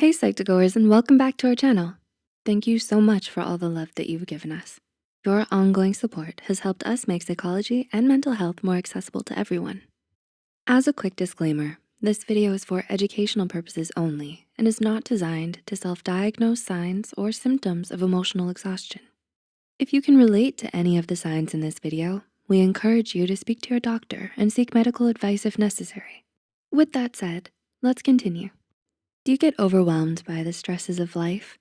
Hey Psych2Goers, and welcome back to our channel. Thank you so much for all the love that you've given us. Your ongoing support has helped us make psychology and mental health more accessible to everyone. As a quick disclaimer, this video is for educational purposes only and is not designed to self-diagnose signs or symptoms of emotional exhaustion. If you can relate to any of the signs in this video, we encourage you to speak to your doctor and seek medical advice if necessary. With that said, let's continue. Do you get overwhelmed by the stresses of life?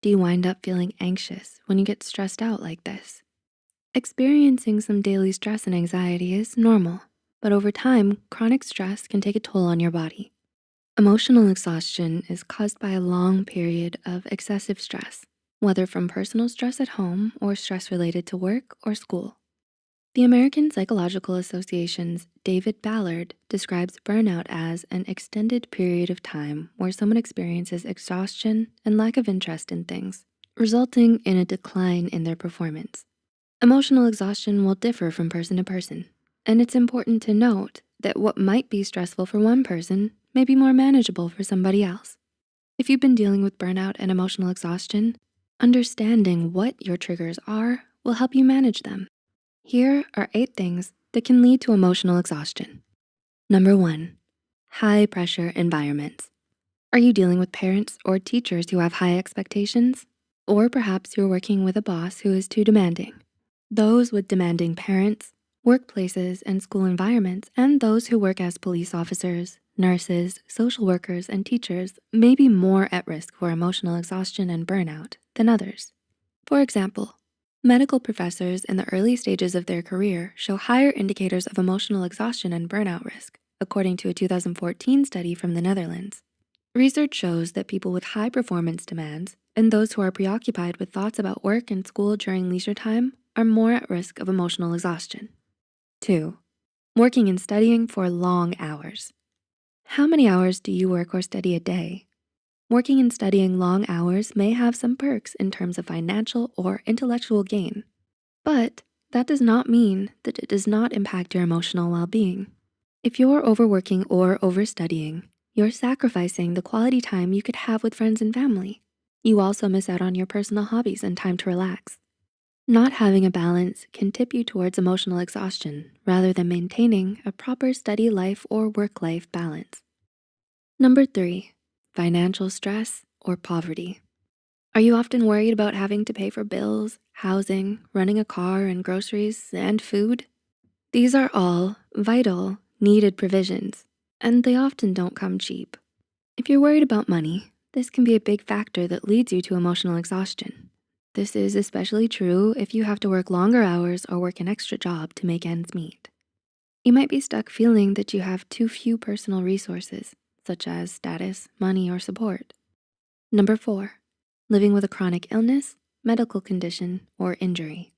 Do you wind up feeling anxious when you get stressed out like this? Experiencing some daily stress and anxiety is normal, but over time, chronic stress can take a toll on your body. Emotional exhaustion is caused by a long period of excessive stress, whether from personal stress at home or stress related to work or school. The American Psychological Association's David Ballard describes burnout as an extended period of time where someone experiences exhaustion and lack of interest in things, resulting in a decline in their performance. Emotional exhaustion will differ from person to person, and it's important to note that what might be stressful for one person may be more manageable for somebody else. If you've been dealing with burnout and emotional exhaustion, understanding what your triggers are will help you manage them. Here are 8 things that can lead to emotional exhaustion. Number 1, high pressure environments. Are you dealing with parents or teachers who have high expectations? Or perhaps you're working with a boss who is too demanding. Those with demanding parents, workplaces and school environments, and those who work as police officers, nurses, social workers, and teachers may be more at risk for emotional exhaustion and burnout than others. For example, medical professors in the early stages of their career show higher indicators of emotional exhaustion and burnout risk, according to a 2014 study from the Netherlands. Research shows that people with high performance demands and those who are preoccupied with thoughts about work and school during leisure time are more at risk of emotional exhaustion. 2, working and studying for long hours. How many hours do you work or study a day? Working and studying long hours may have some perks in terms of financial or intellectual gain, but that does not mean that it does not impact your emotional well-being. If you're overworking or overstudying, you're sacrificing the quality time you could have with friends and family. You also miss out on your personal hobbies and time to relax. Not having a balance can tip you towards emotional exhaustion rather than maintaining a proper study life or work-life balance. Number 3, financial stress or poverty. Are you often worried about having to pay for bills, housing, running a car, and groceries, and food? These are all vital, needed provisions, and they often don't come cheap. If you're worried about money, this can be a big factor that leads you to emotional exhaustion. This is especially true if you have to work longer hours or work an extra job to make ends meet. You might be stuck feeling that you have too few personal resources, such as status, money, or support. Number 4, living with a chronic illness, medical condition, or injury.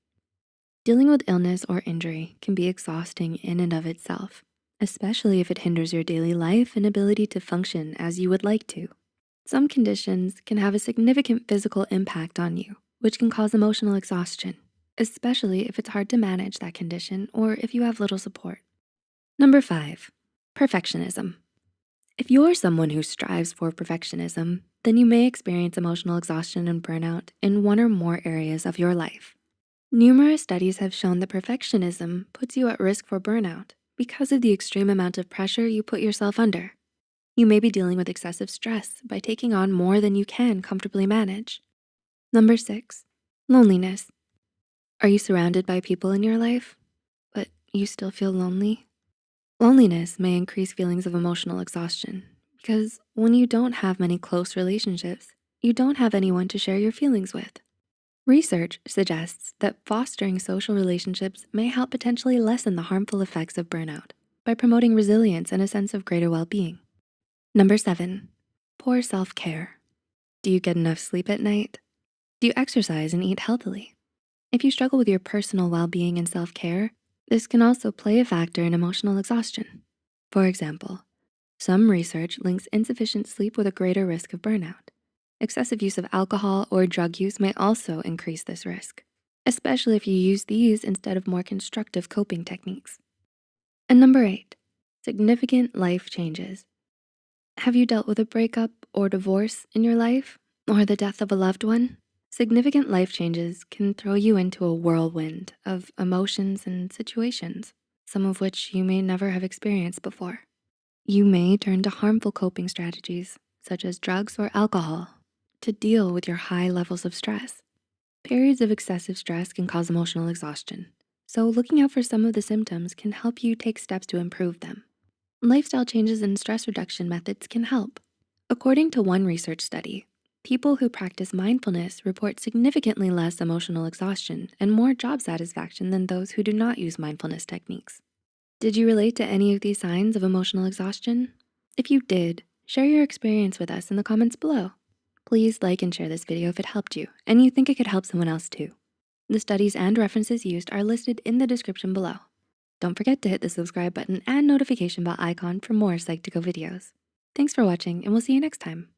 Dealing with illness or injury can be exhausting in and of itself, especially if it hinders your daily life and ability to function as you would like to. Some conditions can have a significant physical impact on you, which can cause emotional exhaustion, especially if it's hard to manage that condition or if you have little support. Number 5, perfectionism. If you're someone who strives for perfectionism, then you may experience emotional exhaustion and burnout in one or more areas of your life. Numerous studies have shown that perfectionism puts you at risk for burnout because of the extreme amount of pressure you put yourself under. You may be dealing with excessive stress by taking on more than you can comfortably manage. Number 6, loneliness. Are you surrounded by people in your life, but you still feel lonely? Loneliness may increase feelings of emotional exhaustion because when you don't have many close relationships, you don't have anyone to share your feelings with. Research suggests that fostering social relationships may help potentially lessen the harmful effects of burnout by promoting resilience and a sense of greater well-being. Number 7, poor self-care. Do you get enough sleep at night? Do you exercise and eat healthily? If you struggle with your personal well-being and self-care, this can also play a factor in emotional exhaustion. For example, some research links insufficient sleep with a greater risk of burnout. Excessive use of alcohol or drug use may also increase this risk, especially if you use these instead of more constructive coping techniques. And number 8, significant life changes. Have you dealt with a breakup or divorce in your life, or the death of a loved one? Significant life changes can throw you into a whirlwind of emotions and situations, some of which you may never have experienced before. You may turn to harmful coping strategies, such as drugs or alcohol, to deal with your high levels of stress. Periods of excessive stress can cause emotional exhaustion, so looking out for some of the symptoms can help you take steps to improve them. Lifestyle changes and stress reduction methods can help. According to one research study, people who practice mindfulness report significantly less emotional exhaustion and more job satisfaction than those who do not use mindfulness techniques. Did you relate to any of these signs of emotional exhaustion? If you did, share your experience with us in the comments below. Please like and share this video if it helped you and you think it could help someone else too. The studies and references used are listed in the description below. Don't forget to hit the subscribe button and notification bell icon for more Psych2Go videos. Thanks for watching, and we'll see you next time.